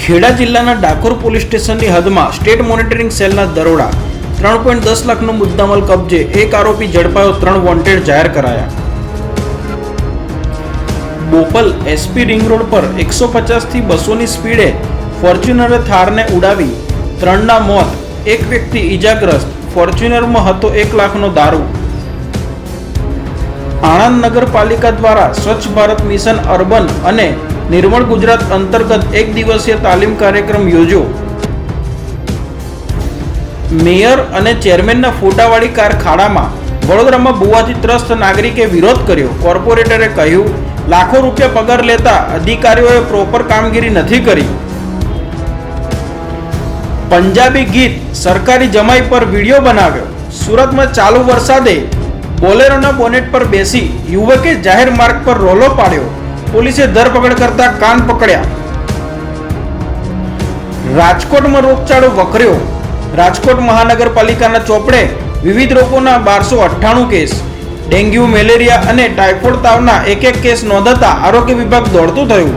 ખેડા જિલ્લાના ડાકોર પોલીસ સ્ટેશનની હદમાં state monitoring સેલના દરોડા 3.10 લાખનો મુદ્દામાલ કબજે, એક આરોપી ઝડપાયો, 3 વોન્ટેડ જાહેર કરાયા। બોપલ એસપી રિંગ રોડ પર 150 થી 200 ની સ્પીડે ફોર્ચ્યુનરે થારને ઉડાવી 3ના મોત, એક વ્યક્તિ ઈજાગ્રસ્ત। ફોર્ચ્યુનરમાં હતો 1 લાખનો દારૂ। આણંદ નગરપાલિકા દ્વારા સ્વચ્છ ભારત મિશન અર્બન અને નિર્મળ ગુજરાત અંતર્ગત 1 દિવસીય તાલીમ કાર્યક્રમ યોજ્યો। મેયર અને ચેરમેનના ફોટાવાળી કાર ખાડામાં, વડોદરામાં બુવાથી ત્રસ્ત નાગરિકે વિરોધ કર્યો। કોર્પોરેટરે કહ્યું, લાખો રૂપિયા પગાર લેતા અધિકારીઓએ પ્રોપર કામગીરી નથી કરી। પંજાબી ગીત સરકારી જમાઈ પર વિડીયો બનાવ્યો। સુરતમાં ચાલુ વરસાદે બોલેરોના બોનેટ પર બેસી યુવકે જાહેર માર્ગ પર રોલો પાડ્યો। પોલીસે ધરપકડ કરતા કાન પકડ્યા। રાજકોટમાં રોગચાળો વકર્યો। રાજકોટ મહાનગરપાલિકાના ચોપડે વિવિધ રોગોના 1298 કેસ, ડેન્ગ્યુ, મેલેરિયા અને ટાઇફોઇડ તાવના 1 કેસ નોંધાતા આરોગ્ય વિભાગ દોડતું થયું।